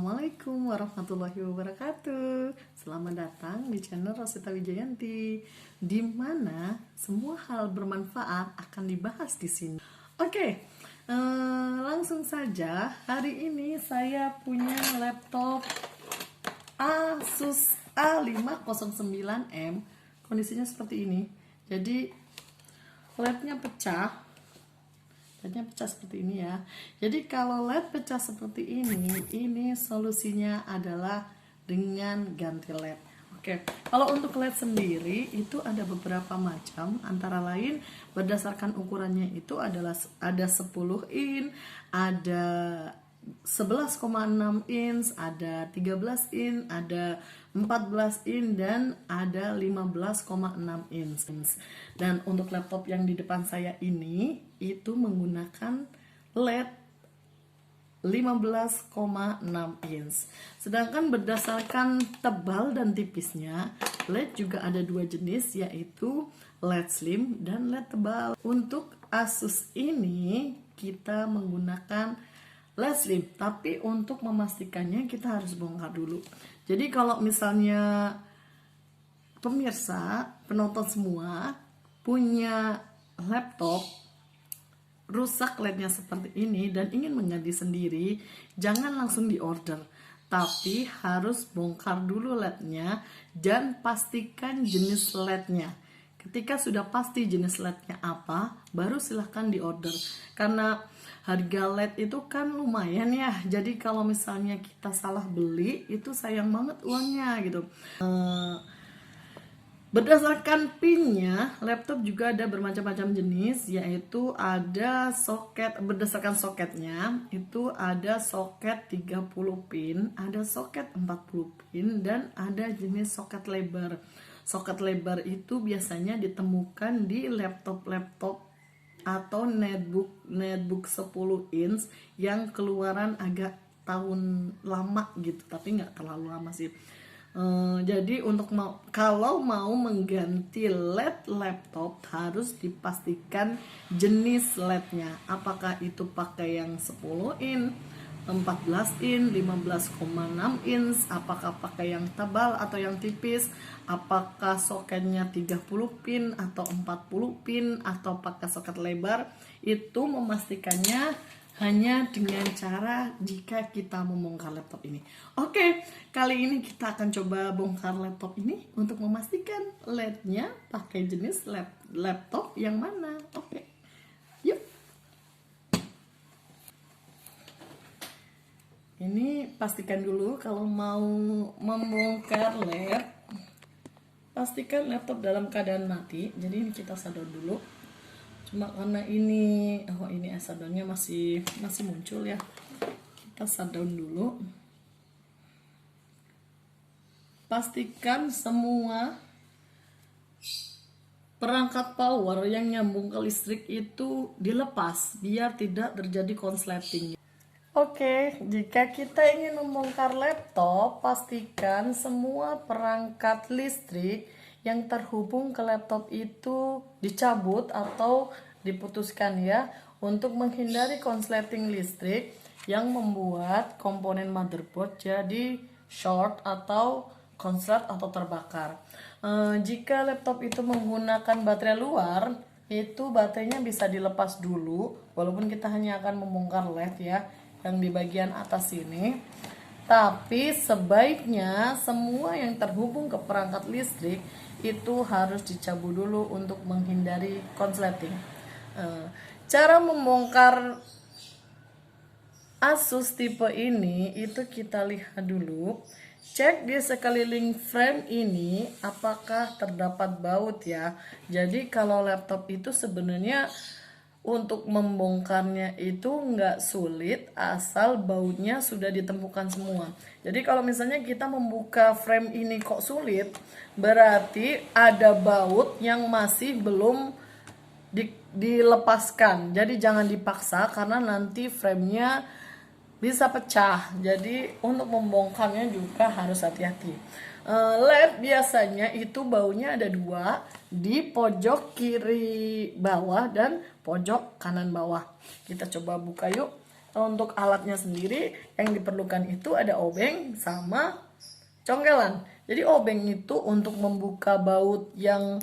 Assalamualaikum warahmatullahi wabarakatuh. Selamat datang di channel Rosita Wijayanti, di mana semua hal bermanfaat akan dibahas di sini. Oke, langsung saja. Hari ini saya punya laptop Asus A509M. Kondisinya seperti ini. Jadi LED-nya pecah. LED-nya pecah seperti ini ya. Jadi kalau LED pecah seperti ini solusinya adalah dengan ganti LED. Oke, kalau untuk LED sendiri itu ada beberapa macam, antara lain berdasarkan ukurannya itu adalah ada 10 in, ada 11,6 inch, ada 13 in, ada 14 in, dan ada 15,6 inch. Dan untuk laptop yang di depan saya ini itu menggunakan LED 15,6 inch. Sedangkan berdasarkan tebal dan tipisnya, LED juga ada dua jenis, yaitu LED slim dan LED tebal. Untuk Asus ini kita menggunakan LED slim, tapi untuk memastikannya kita harus bongkar dulu. Jadi kalau misalnya pemirsa, penonton semua punya laptop rusak LED-nya seperti ini dan ingin mengganti sendiri, jangan langsung diorder, tapi harus bongkar dulu LED-nya dan pastikan jenis LED-nya. Ketika sudah pasti jenis LED-nya apa, baru silahkan diorder. Karena harga LED itu kan lumayan ya. Jadi kalau misalnya kita salah beli, itu sayang banget uangnya gitu. Berdasarkan pinnya, laptop juga ada bermacam-macam jenis, yaitu ada soket, berdasarkan soketnya, itu ada soket 30 pin, ada soket 40 pin, dan ada jenis soket lebar. Soket lebar itu biasanya ditemukan di laptop-laptop atau netbook 10 inch yang keluaran agak tahun lama gitu, tapi nggak terlalu lama sih. Jadi kalau mau mengganti LED laptop harus dipastikan jenis LED-nya. Apakah itu pakai yang 10 in, 14 in, 15,6 inch, apakah pakai yang tebal atau yang tipis, apakah soketnya 30 pin atau 40 pin, atau pakai soket lebar. Itu memastikannya hanya dengan cara jika kita membongkar laptop ini. Oke, kali ini kita akan coba bongkar laptop ini untuk memastikan LED-nya pakai jenis laptop yang mana. Oke, yuk. Ini pastikan dulu kalau mau membongkar LED, pastikan laptop dalam keadaan mati. Jadi ini kita shutdown dulu. Cuma karena ini shutdownnya masih muncul ya, kita shutdown dulu. Pastikan semua perangkat power yang nyambung ke listrik itu dilepas biar tidak terjadi konsleting. Oke, jika kita ingin membongkar laptop, pastikan semua perangkat listrik yang terhubung ke laptop itu dicabut atau diputuskan ya, untuk menghindari konsleting listrik yang membuat komponen motherboard jadi short atau konslet atau terbakar. Jika laptop itu menggunakan baterai luar, itu baterainya bisa dilepas dulu, walaupun kita hanya akan membongkar LED ya, yang di bagian atas ini. Tapi sebaiknya semua yang terhubung ke perangkat listrik itu harus dicabut dulu untuk menghindari konsleting. Cara membongkar Asus tipe ini itu kita lihat dulu. Cek di sekeliling frame ini apakah terdapat baut ya. Jadi kalau laptop itu sebenarnya untuk membongkarnya itu nggak sulit asal bautnya sudah ditemukan semua. Jadi kalau misalnya kita membuka frame ini kok sulit, berarti ada baut yang masih belum dilepaskan. Jadi jangan dipaksa karena nanti framenya bisa pecah. Jadi untuk membongkarnya juga harus hati-hati. LED biasanya itu baunya ada dua, di pojok kiri bawah dan pojok kanan bawah. Kita coba buka yuk. Kalau untuk alatnya sendiri yang diperlukan itu ada obeng sama congkelan. Jadi obeng itu untuk membuka baut yang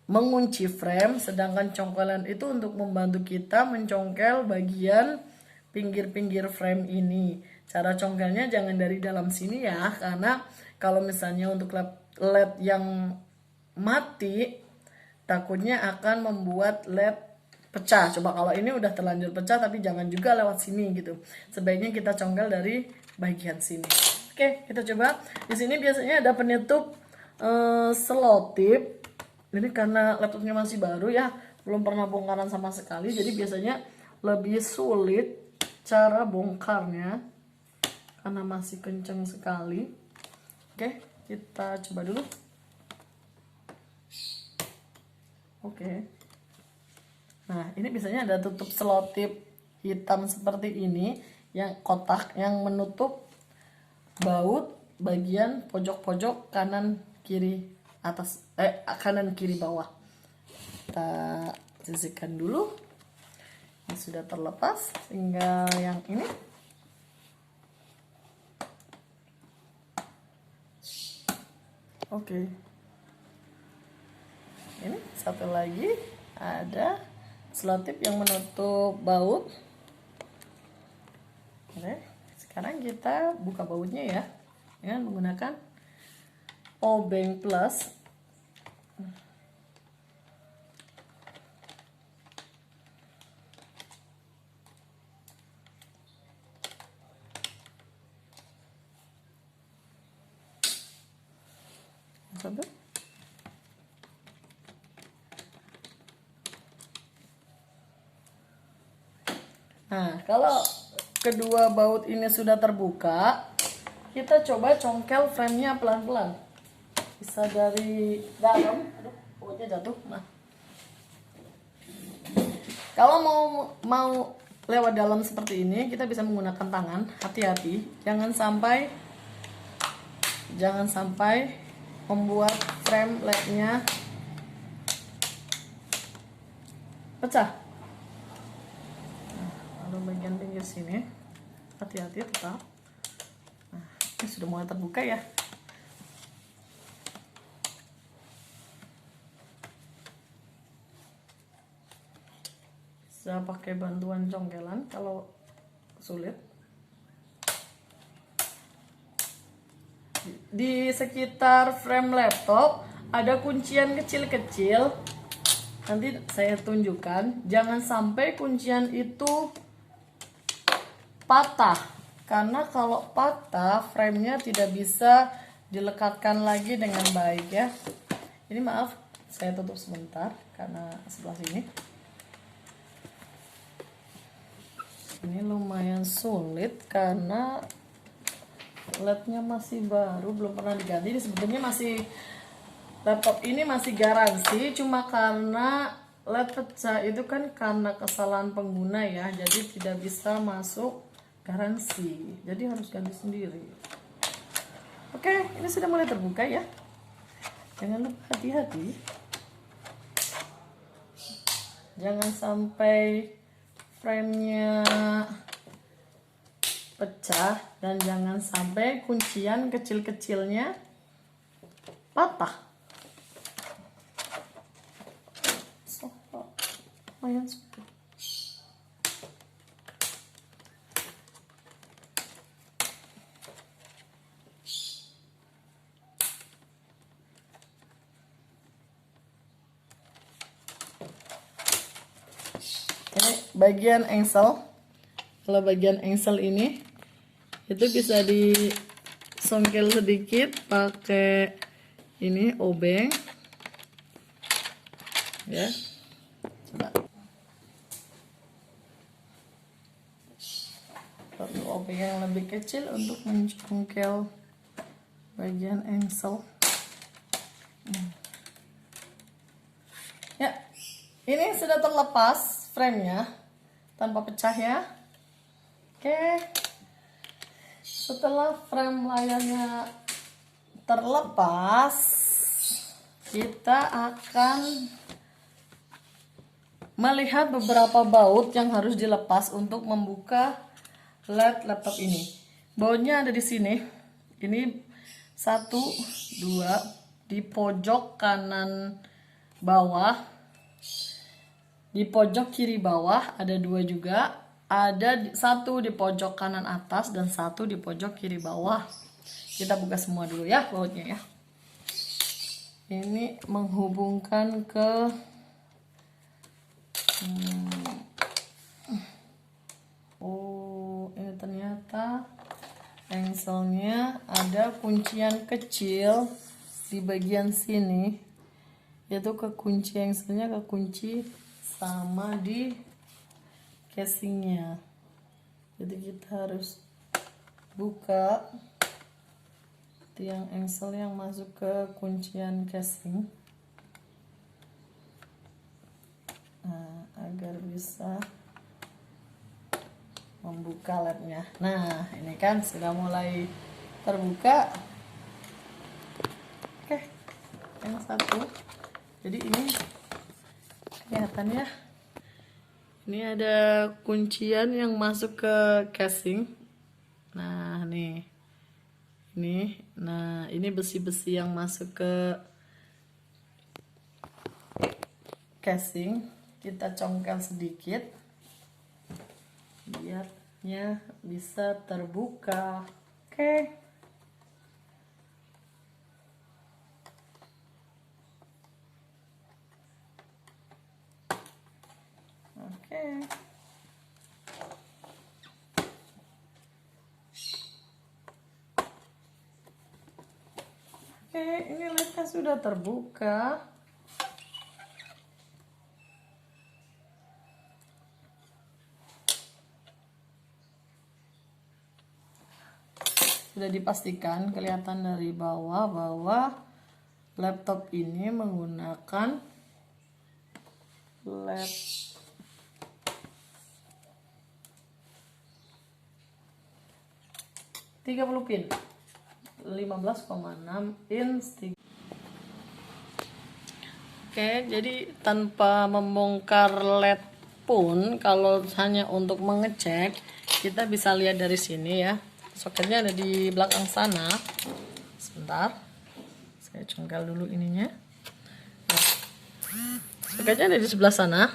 mengunci frame, sedangkan congkelan itu untuk membantu kita mencongkel bagian pinggir-pinggir frame ini. Cara congkelnya jangan dari dalam sini ya, karena kalau misalnya untuk LED yang mati takutnya akan membuat LED pecah. Coba kalau ini udah terlanjur pecah tapi jangan juga lewat sini gitu. Sebaiknya kita congkel dari bagian sini. Oke, kita coba. Di sini biasanya ada penutup selotip. Ini karena laptopnya masih baru ya, belum pernah bongkaran sama sekali. Jadi biasanya lebih sulit cara bongkarnya karena masih kenceng sekali. Oke, kita coba dulu. Oke. Nah, ini biasanya ada tutup selotip hitam seperti ini yang kotak yang menutup baut bagian pojok-pojok kanan kiri atas kanan kiri bawah. Kita sisihkan dulu. Ini sudah terlepas, tinggal yang ini. Oke. Ini satu lagi ada selotip yang menutup baut. Oke, sekarang kita buka bautnya ya dengan menggunakan obeng plus. Satu. Nah, kalau kedua baut ini sudah terbuka, kita coba congkel frame-nya pelan-pelan. Bisa dari dalam, aduh, bautnya jatuh. Nah, kalau mau lewat dalam seperti ini, kita bisa menggunakan tangan. Hati-hati, jangan sampai membuat frame LED-nya pecah. Bagian pinggir sini hati-hati tetap. Nah, ini sudah mulai terbuka ya. Bisa pakai bantuan congkelan kalau sulit. Di sekitar frame laptop ada kuncian kecil-kecil. Nanti saya tunjukkan. Jangan sampai kuncian itu patah, karena kalau patah frame-nya tidak bisa dilekatkan lagi dengan baik ya. Ini maaf, saya tutup sebentar karena sebelah sini. Ini lumayan sulit karena LED-nya masih baru, belum pernah diganti. Ini sebetulnya laptop ini masih garansi, cuma karena LED pecah itu kan karena kesalahan pengguna ya, jadi tidak bisa masuk garansi, jadi harus ganti sendiri. Oke, ini sudah mulai terbuka ya. Jangan lupa hati-hati, jangan sampai frame-nya pecah dan jangan sampai kuncian kecil-kecilnya patah. Lumayan sulit. Ini bagian engsel. Kalau bagian engsel ini itu bisa disongkel sedikit pakai ini obeng ya. Coba. Perlu obeng yang lebih kecil untuk mencongkel bagian engsel. Ya, ini sudah terlepas frame-nya tanpa pecah ya. Oke, setelah frame layarnya terlepas, kita akan melihat beberapa baut yang harus dilepas untuk membuka LED laptop ini. Bautnya ada di sini. Ini 1, 2 di pojok kanan bawah. Di pojok kiri bawah ada 2 juga. Ada 1 di pojok kanan atas dan 1 di pojok kiri bawah. Kita buka semua dulu ya bautnya ya. Ini menghubungkan ke ini ternyata engselnya ada kuncian kecil di bagian sini, yaitu kekunci engselnya, kekunci sama di casingnya. Jadi kita harus buka tiang engsel yang masuk ke kuncian casing, agar bisa membuka LED-nya. Nah, ini kan sudah mulai terbuka. Oke, yang satu. Jadi ini kelihatan ya. Ini ada kuncian yang masuk ke casing. Nah, nih. Ini besi-besi yang masuk ke casing. Kita congkel sedikit biarnya bisa terbuka. Oke. Oke, ini LED-nya sudah terbuka. Sudah dipastikan kelihatan dari bawah bahwa laptop ini menggunakan LED 30 pin 15,6 inch. Oke, jadi tanpa membongkar LED pun, kalau hanya untuk mengecek, kita bisa lihat dari sini ya. Soketnya ada di belakang sana. Sebentar, saya congkel dulu ininya. Soketnya ada di sebelah sana.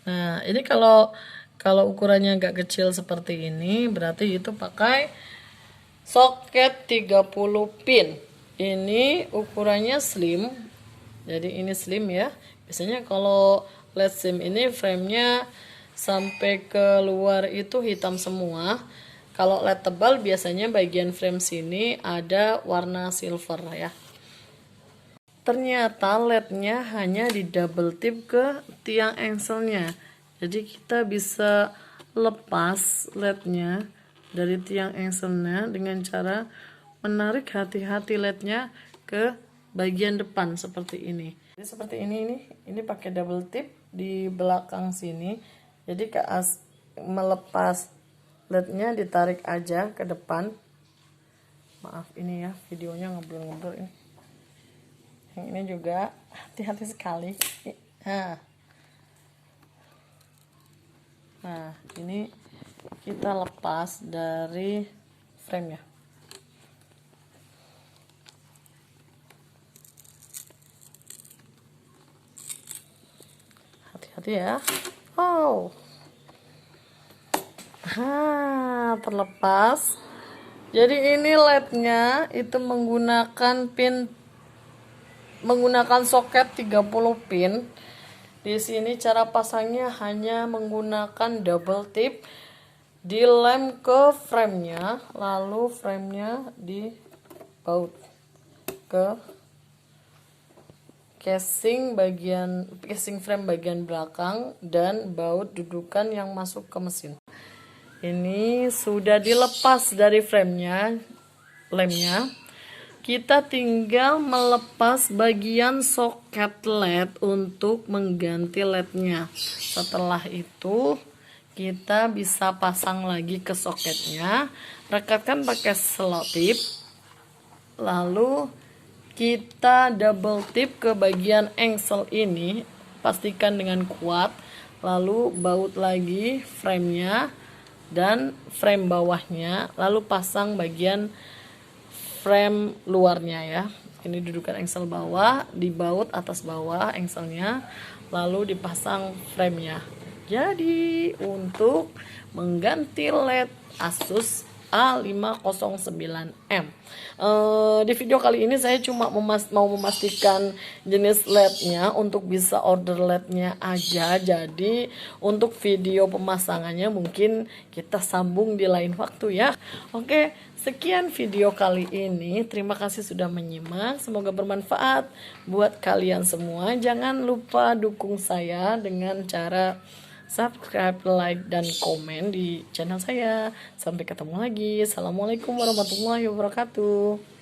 Nah, ini kalau ukurannya agak kecil seperti ini, berarti itu pakai soket 30 pin. Ini ukurannya slim. Jadi ini slim ya. Biasanya kalau LED SIM ini framenya sampai ke luar itu hitam semua. Kalau LED tebal biasanya bagian frame sini ada warna silver ya. Ternyata LED-nya hanya di double tip ke tiang engselnya. Jadi kita bisa lepas LED-nya dari tiang engselnya dengan cara menarik hati-hati LED-nya ke bagian depan seperti ini. Jadi seperti ini pakai double tip di belakang sini. Jadi melepas LED-nya ditarik aja ke depan. Maaf ini ya videonya ngobrol-ngobrol ini. Yang ini juga hati-hati sekali. Nah, ini kita lepas dari frame ya. Hati-hati ya. Oh. Terlepas. Jadi ini LED-nya itu menggunakan soket 30 pin. Di sini cara pasangnya hanya menggunakan double tip, dilem ke framenya, lalu framenya dibaut ke casing frame bagian belakang dan baut dudukan yang masuk ke mesin. Ini sudah dilepas dari framenya, lemnya. Kita tinggal melepas bagian soket LED untuk mengganti LED-nya. Setelah itu kita bisa pasang lagi ke soketnya, rekatkan pakai selotip, lalu kita double tip ke bagian engsel ini, pastikan dengan kuat, lalu baut lagi framenya dan frame bawahnya, lalu pasang bagian frame luarnya ya. Ini dudukan engsel bawah, dibaut atas bawah engselnya, lalu dipasang framenya. Jadi untuk mengganti LED Asus A509M, di video kali ini saya cuma mau memastikan jenis LED-nya untuk bisa order LED-nya aja. Jadi untuk video pemasangannya mungkin kita sambung di lain waktu ya. Oke, sekian video kali ini. Terima kasih sudah menyimak. Semoga bermanfaat buat kalian semua. Jangan lupa dukung saya dengan cara subscribe, like, dan komen di channel saya. Sampai ketemu lagi. Assalamualaikum warahmatullahi wabarakatuh.